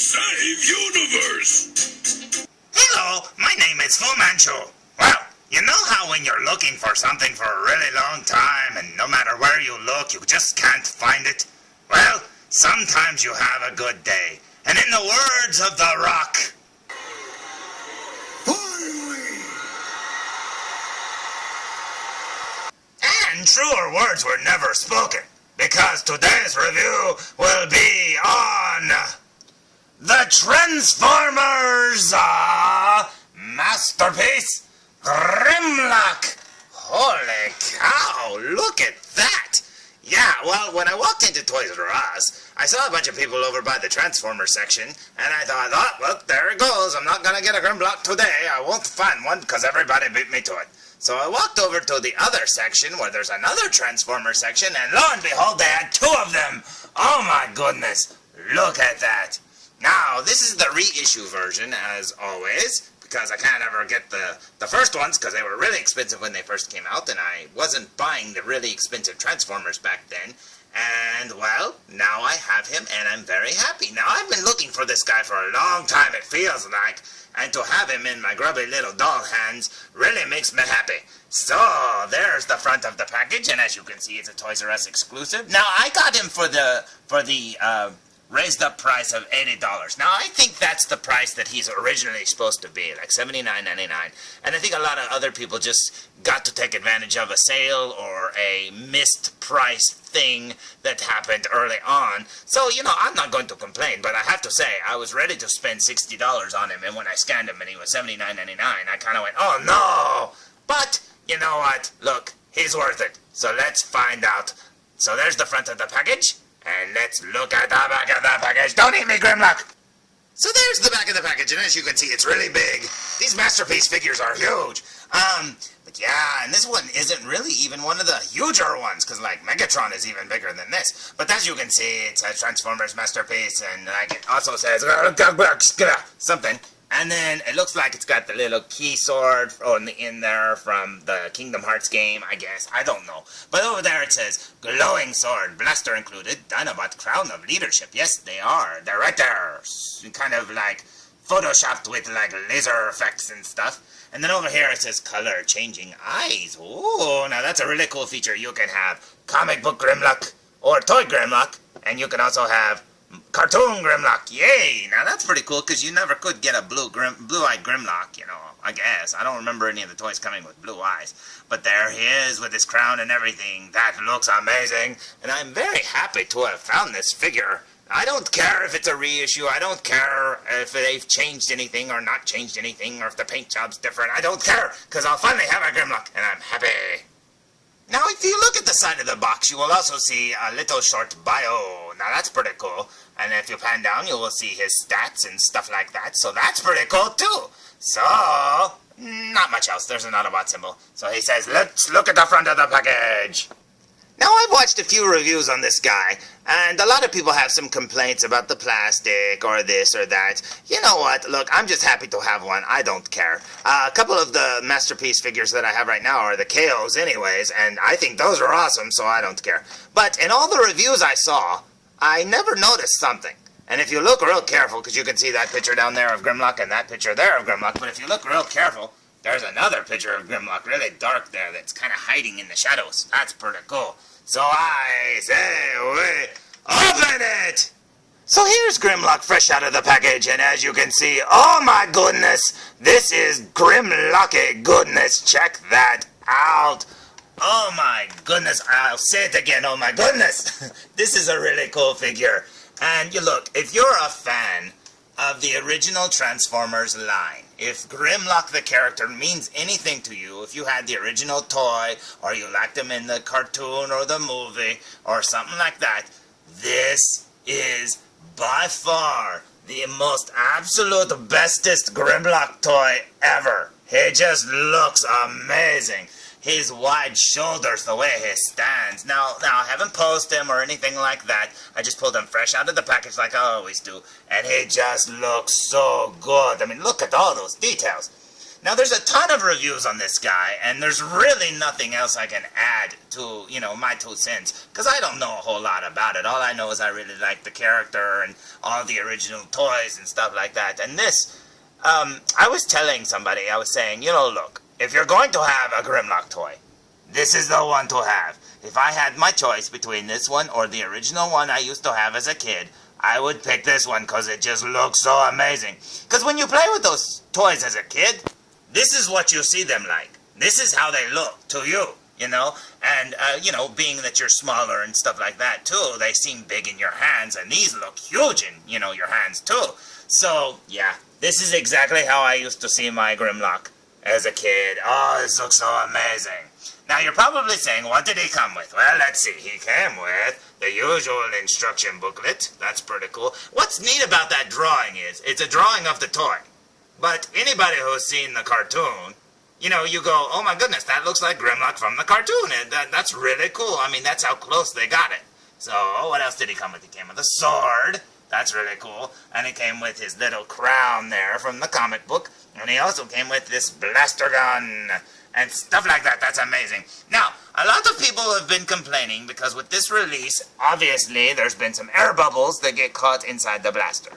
save universe! Hello, my name is Fu Manchu. Well, you know how when you're looking for something for a really long time and no matter where you look, you just can't find it? Well, sometimes you have a good day. And in the words of The Rock... Finally! And truer words were never spoken, because today's review will be on... the Transformers Masterpiece Grimlock. Holy cow, look at that. Yeah, well, when I walked into Toys R Us, I saw a bunch of people over by the Transformers section, and I thought, oh, well, there it goes. I'm not going to get a Grimlock today. I won't find one because everybody beat me to it. So I walked over to the other section where there's another Transformer section, and lo and behold, they had two of them. Oh my goodness, look at that. Now, this is the reissue version, as always, because I can't ever get the first ones, because they were really expensive when they first came out, and I wasn't buying the really expensive Transformers back then. And, well, now I have him, and I'm very happy. Now, I've been looking for this guy for a long time, it feels like, and to have him in my grubby little doll hands really makes me happy. So, there's the front of the package, and as you can see, it's a Toys R Us exclusive. Now, I got him for the raised up price of $80. Now, I think that's the price that he's originally supposed to be, like $79.99. And I think a lot of other people just got to take advantage of a sale or a missed price thing that happened early on. So, you know, I'm not going to complain, but I have to say, I was ready to spend $60 on him, and when I scanned him and he was $79.99, I kind of went, oh no! But, you know what? Look, he's worth it. So let's find out. So there's the front of the package. And let's look at the back of the package. Don't eat me, Grimlock! So there's the back of the package, and as you can see, it's really big. These Masterpiece figures are huge. But yeah, and this one isn't really even one of the huger ones, because, like, Megatron is even bigger than this. But as you can see, it's a Transformers Masterpiece, and, like, it also says, something. And then it looks like it's got the little key sword in there from the Kingdom Hearts game, I guess. I don't know. But over there it says, glowing sword, blaster included, Dinobot crown of leadership. Yes, they are. They're right there. Kind of like photoshopped with like laser effects and stuff. And then over here it says color changing eyes. Ooh, now that's a really cool feature. You can have comic book Grimlock or toy Grimlock. And you can also have cartoon Grimlock, yay! Now that's pretty cool, because you never could get a blue-eyed Grimlock, you know, I guess. I don't remember any of the toys coming with blue eyes. But there he is with his crown and everything. That looks amazing. And I'm very happy to have found this figure. I don't care if it's a reissue. I don't care if they've changed anything or not changed anything, or if the paint job's different. I don't care, because I'll finally have a Grimlock, and I'm happy. Now, if you look at the side of the box, you will also see a little short bio. Now, that's pretty cool. And if you pan down, you will see his stats and stuff like that. So that's pretty cool, too. So, not much else. There's an Autobot symbol. So he says, let's look at the front of the package. Now, I've watched a few reviews on this guy, and a lot of people have some complaints about the plastic or this or that. You know what? Look, I'm just happy to have one. I don't care. A couple of the Masterpiece figures that I have right now are the KOs anyways, and I think those are awesome, so I don't care. But in all the reviews I saw, I never noticed something. And if you look real careful, because you can see that picture down there of Grimlock and that picture there of Grimlock, but if you look real careful, there's another picture of Grimlock really dark there that's kind of hiding in the shadows. That's pretty cool. So I say we open it! So here's Grimlock fresh out of the package, and as you can see, oh my goodness, this is Grimlocky goodness. Check that out. Oh my goodness, I'll say it again, oh my goodness. This is a really cool figure. And you look, if you're a fan of the original Transformers line, if Grimlock the character means anything to you, if you had the original toy, or you liked him in the cartoon or the movie, or something like that, this is by far the most absolute bestest Grimlock toy ever. He just looks amazing. His wide shoulders, the way he stands. Now, I haven't posed him or anything like that. I just pulled him fresh out of the package like I always do. And he just looks so good. I mean, look at all those details. Now, there's a ton of reviews on this guy, and there's really nothing else I can add to, my 2 cents, because I don't know a whole lot about it. All I know is I really like the character and all the original toys and stuff like that. And this, I was telling somebody, I was saying, look, if you're going to have a Grimlock toy, this is the one to have. If I had my choice between this one or the original one I used to have as a kid, I would pick this one because it just looks so amazing. Because when you play with those toys as a kid, this is what you see them like. This is how they look to you, And, being that you're smaller and stuff like that, too, they seem big in your hands, and these look huge in, your hands, too. So, yeah, this is exactly how I used to see my Grimlock as a kid. Oh, this looks so amazing. Now, you're probably saying, what did he come with? Well, let's see. He came with the usual instruction booklet. That's pretty cool. What's neat about that drawing is, it's a drawing of the toy. But anybody who's seen the cartoon, you go, oh my goodness, that looks like Grimlock from the cartoon. And that's really cool. I mean, that's how close they got it. So, what else did he come with? He came with a sword. That's really cool. And he came with his little crown there from the comic book. And he also came with this blaster gun and stuff like that. That's amazing. Now, a lot of people have been complaining because with this release, obviously, there's been some air bubbles that get caught inside the blaster.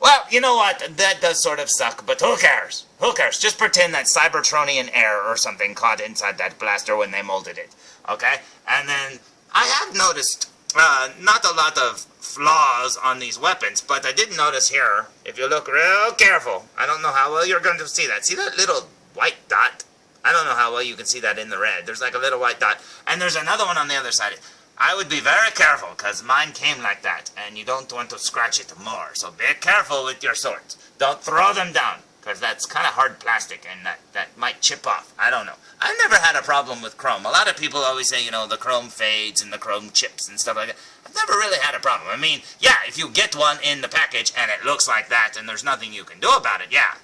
Well, you know what? That does sort of suck, but who cares? Who cares? Just pretend that Cybertronian air or something caught inside that blaster when they molded it, okay? And then I have noticed not a lot of flaws on these weapons, but I did notice here, if you look real careful, I don't know how well you're going to see that. See that little white dot? I don't know how well you can see that in the red. There's like a little white dot, and there's another one on the other side. I would be very careful, because mine came like that, and you don't want to scratch it more. So be careful with your swords. Don't throw them down, because that's kind of hard plastic, and that might chip off. I don't know. I've never had a problem with chrome. A lot of people always say, the chrome fades and the chrome chips and stuff like that. I've never really had a problem. I mean, yeah, if you get one in the package and it looks like that and there's nothing you can do about it, yeah,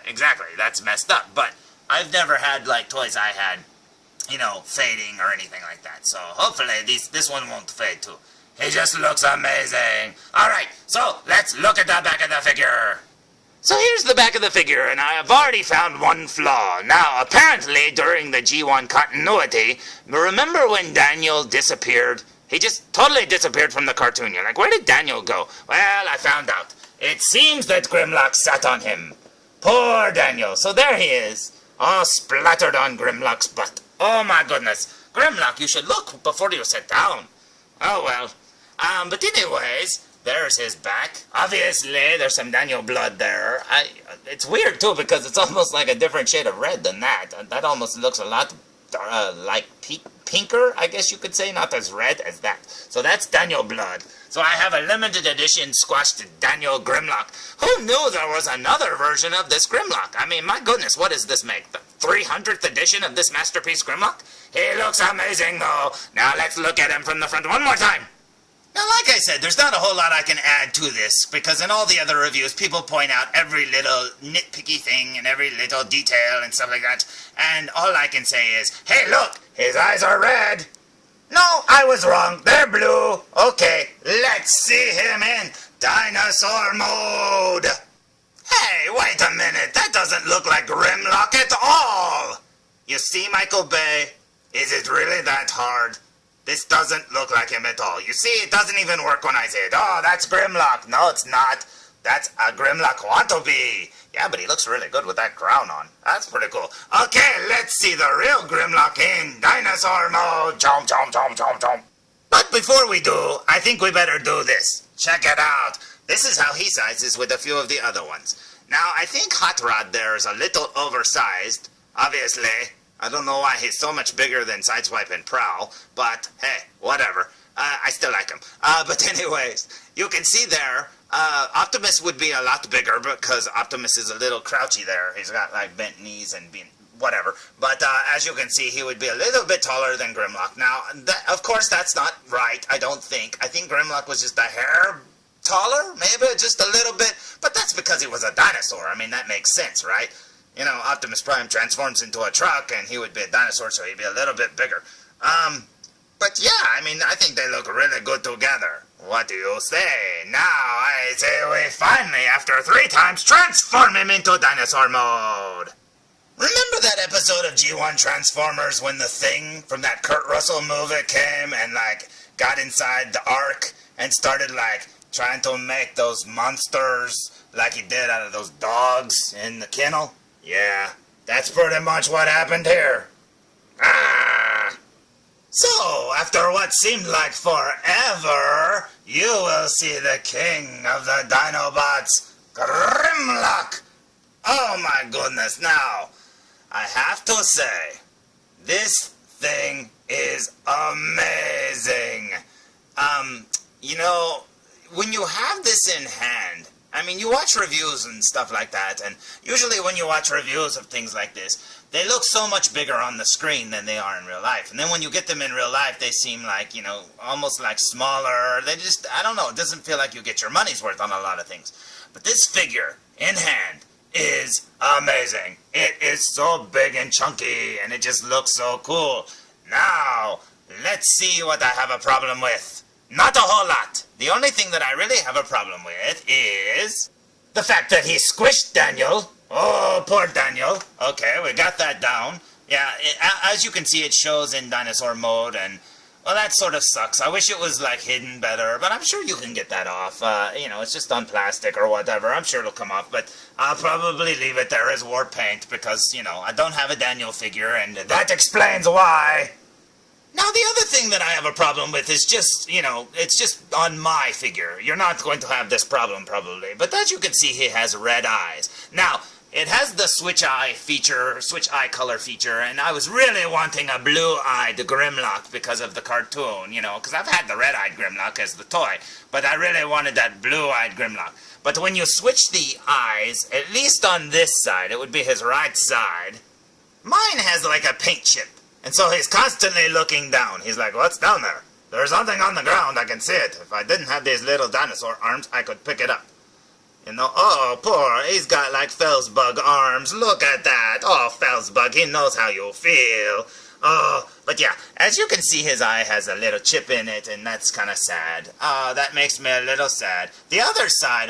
exactly. That's messed up. But I've never had, like, toys I had, fading or anything like that. So hopefully this one won't fade too. He just looks amazing. Alright, so let's look at the back of the figure. So here's the back of the figure, and I have already found one flaw. Now, apparently, during the G1 continuity, remember when Daniel disappeared? He just totally disappeared from the cartoon. You're like, where did Daniel go? Well, I found out. It seems that Grimlock sat on him. Poor Daniel. So there he is, all splattered on Grimlock's butt. Oh my goodness. Grimlock, you should look before you sit down. Oh well. But anyways, there's his back. Obviously, there's some Daniel blood there. It's weird too because it's almost like a different shade of red than that. That almost looks a lot like pinker, I guess you could say, not as red as that. So that's Daniel blood. So I have a limited edition squashed Daniel Grimlock. Who knew there was another version of this Grimlock? I mean, my goodness, what does this make? The 300th edition of this Masterpiece Grimlock? He looks amazing, though. Now let's look at him from the front one more time. Now, like I said, there's not a whole lot I can add to this, because in all the other reviews, people point out every little nitpicky thing and every little detail and stuff like that, and all I can say is, hey, look, his eyes are red. No, I was wrong. They're blue. Okay, let's see him in Dinosaur mode. Hey, wait a minute. That doesn't look like Grimlock at all. You see, Michael Bay? Is it really that hard? This doesn't look like him at all. You see, it doesn't even work when I say it. Oh, that's Grimlock. No, it's not. That's a Grimlock want to be. Yeah, but he looks really good with that crown on. That's pretty cool. Okay, let's see the real Grimlock in Dinosaur mode. Chomp, chomp, chomp, chomp, chomp. But before we do, I think we better do this. Check it out. This is how he sizes with a few of the other ones. Now, I think Hot Rod there is a little oversized. Obviously, I don't know why he's so much bigger than Sideswipe and Prowl, but hey, whatever. I still like him. But anyways, you can see there, Optimus would be a lot bigger because Optimus is a little crouchy there. He's got like bent knees and whatever. But as you can see, he would be a little bit taller than Grimlock. Now, of course, that's not right, I don't think. I think Grimlock was just a hair taller, maybe just a little bit. But that's because he was a dinosaur. I mean, that makes sense, right? You know, Optimus Prime transforms into a truck, and he would be a dinosaur, so he'd be a little bit bigger. But yeah, I mean, I think they look really good together. What do you say? Now, I say we finally, after 3 times, transform him into dinosaur mode. Remember that episode of G1 Transformers when the Thing from that Kurt Russell movie came and, like, got inside the Ark and started, like, trying to make those monsters like he did out of those dogs in the kennel? Yeah, that's pretty much what happened here. Ah! So, after what seemed like forever, you will see the king of the Dinobots, Grimlock! Oh my goodness, now, I have to say, this thing is amazing. You know, when you have this in hand, I mean, you watch reviews and stuff like that, and usually when you watch reviews of things like this, they look so much bigger on the screen than they are in real life. And then when you get them in real life, they seem like, you know, almost like smaller. They just, I don't know, it doesn't feel like you get your money's worth on a lot of things. But this figure, in hand, is amazing. It is so big and chunky, and it just looks so cool. Now, let's see what I have a problem with. Not a whole lot. The only thing that I really have a problem with is the fact that he squished Daniel. Oh, poor Daniel. Okay, we got that down. Yeah, as you can see, it shows in dinosaur mode, and, well, that sort of sucks. I wish it was, like, hidden better, but I'm sure you can get that off. You know, it's just on plastic or whatever. I'm sure it'll come off, but I'll probably leave it there as war paint because, you know, I don't have a Daniel figure, and that explains why. Now, the other thing that I have a problem with is just, you know, it's just on my figure. You're not going to have this problem, probably. But as you can see, he has red eyes. Now, it has the switch eye feature, switch eye color feature, and I was really wanting a blue-eyed Grimlock because of the cartoon, you know, because I've had the red-eyed Grimlock as the toy, but I really wanted that blue-eyed Grimlock. But when you switch the eyes, at least on this side, it would be his right side, mine has like a paint chip. And so he's constantly looking down. He's like, what's down there? There's something on the ground, I can see it. If I didn't have these little dinosaur arms, I could pick it up. You know, oh, poor, he's got like felzbug arms. Look at that. Oh, felzbug, he knows how you feel. Oh, but yeah, as you can see, his eye has a little chip in it, and that's kind of sad. That makes me a little sad. The other side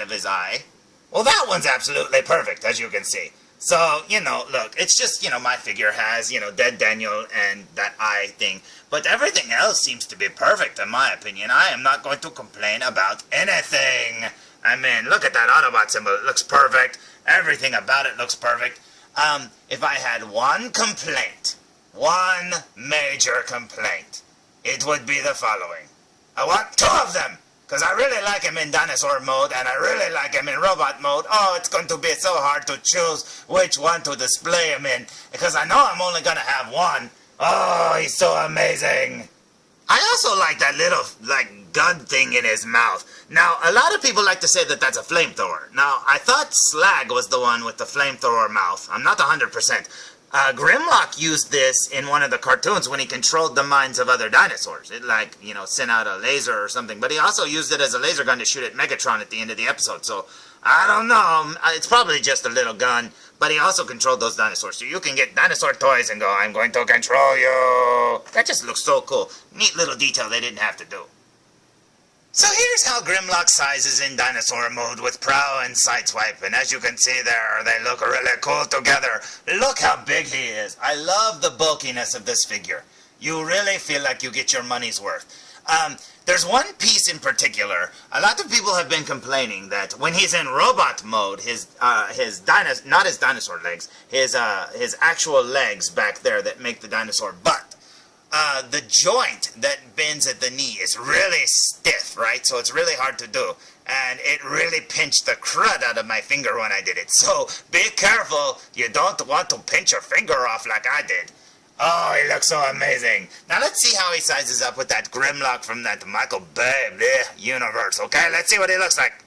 of his eye, well, that one's absolutely perfect, as you can see. So, you know, look, it's just, you know, my figure has, you know, dead Daniel and that eye thing. But everything else seems to be perfect, in my opinion. I am not going to complain about anything. I mean, look at that Autobot symbol. It looks perfect. Everything about it looks perfect. If I had one complaint, one major complaint, it would be the following. I want two of them. Because I really like him in dinosaur mode, and I really like him in robot mode. Oh, it's going to be so hard to choose which one to display him in. Because I know I'm only going to have one. Oh, he's so amazing. I also like that little, like, gun thing in his mouth. Now, a lot of people like to say that that's a flamethrower. Now, I thought Slag was the one with the flamethrower mouth. I'm not 100%. Grimlock used this in one of the cartoons when he controlled the minds of other dinosaurs. It, like, you know, sent out a laser or something. But he also used it as a laser gun to shoot at Megatron at the end of the episode. So, I don't know. It's probably just a little gun. But he also controlled those dinosaurs. So you can get dinosaur toys and go, I'm going to control you. That just looks so cool. Neat little detail they didn't have to do. So here's how Grimlock sizes in dinosaur mode with prow and sideswipe, and as you can see there, they look really cool together. Look how big he is. I love the bulkiness of this figure. You really feel like you get your money's worth. There's one piece in particular. A lot of people have been complaining that when he's in robot mode, not his dinosaur legs, his actual legs back there that make the dinosaur butt, the joint that bends at the knee is really stiff, right? So it's really hard to do. And it really pinched the crud out of my finger when I did it. So be careful. You don't want to pinch your finger off like I did. Oh, he looks so amazing. Now let's see how he sizes up with that Grimlock from that Michael Bay universe, okay? Let's see what he looks like.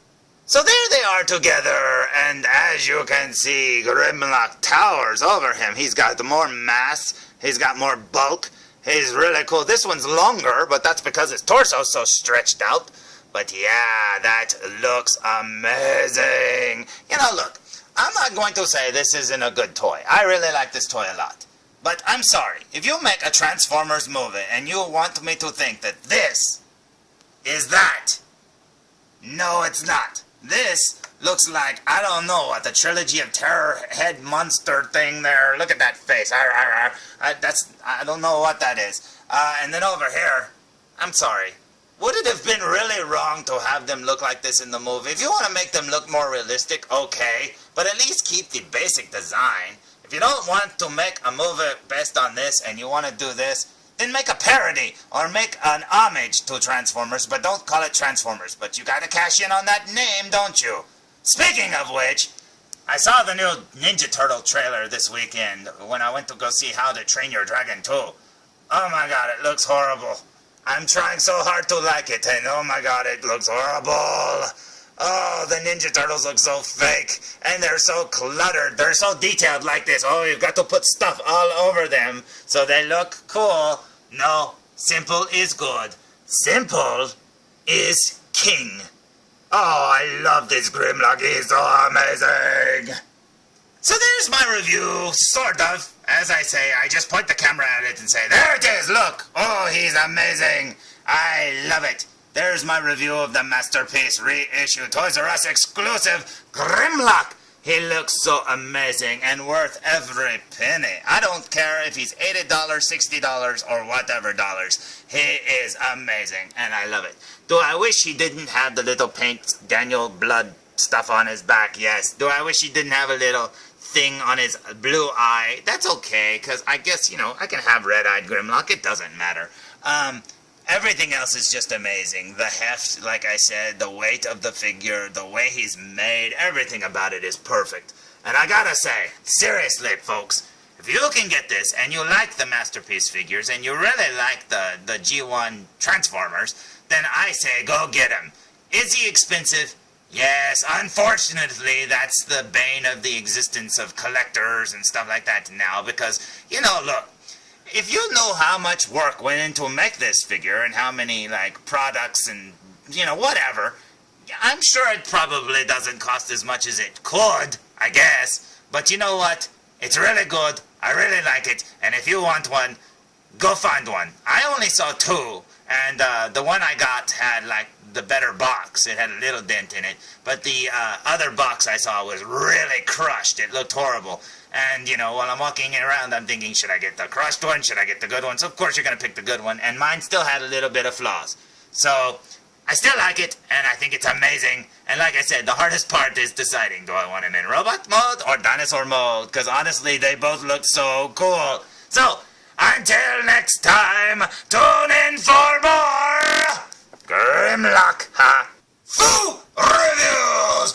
So there they are together, and as you can see, Grimlock towers over him. He's got more mass, he's got more bulk. He's really cool. This one's longer, but that's because his torso's so stretched out. But yeah, that looks amazing. You know, look, I'm not going to say this isn't a good toy. I really like this toy a lot. But I'm sorry, if you make a Transformers movie and you want me to think that this is that, no, it's not. This looks like, I don't know what, the Trilogy of Terror head monster thing there. Look at that face. I don't know what that is. And then over here, I'm sorry. Would it have been really wrong to have them look like this in the movie? If you want to make them look more realistic, okay. But at least keep the basic design. If you don't want to make a movie based on this and you want to do this, then make a parody or make an homage to Transformers, but don't call it Transformers. But you gotta cash in on that name, don't you? Speaking of which, I saw the new Ninja Turtle trailer this weekend when I went to go see How to Train Your Dragon 2. Oh my god, it looks horrible. I'm trying so hard to like it, and oh my god, it looks horrible. Oh, the Ninja Turtles look so fake, and they're so cluttered. They're so detailed like this. Oh, you've got to put stuff all over them so they look cool. No, simple is good. Simple is king. Oh, I love this Grimlock. He's so amazing. So there's my review, sort of. As I say, I just point the camera at it and say, there it is, look. Oh, he's amazing. I love it. There's my review of the Masterpiece reissue Toys R Us exclusive Grimlock. He looks so amazing and worth every penny. I don't care if he's $80, $60, or whatever dollars. He is amazing, and I love it. Do I wish he didn't have the little paint Daniel blood stuff on his back? Yes. Do I wish he didn't have a little thing on his blue eye? That's okay, because I guess, I can have red-eyed Grimlock. It doesn't matter. Everything else is just amazing. The heft, like I said, the weight of the figure, the way he's made, everything about it is perfect. And I gotta say, seriously, folks, if you can get this and you like the Masterpiece figures and you really like the G1 Transformers, then I say go get him. Is he expensive? Yes, unfortunately, that's the bane of the existence of collectors and stuff like that now, because, look, if you know how much work went into make this figure and how many, products and, whatever, I'm sure it probably doesn't cost as much as it could, I guess. But you know what? It's really good. I really like it. And if you want one, go find one. I only saw two, and the one I got had, the better box. It had a little dent in it. But the other box I saw was really crushed. It looked horrible. And, while I'm walking around, I'm thinking, should I get the crushed one? Should I get the good one? So, of course, you're going to pick the good one. And mine still had a little bit of flaws. So, I still like it, and I think it's amazing. And like I said, the hardest part is deciding, do I want him in robot mode or dinosaur mode? Because, honestly, they both look so cool. So, until next time, tune in for more Grimlock, Reviews!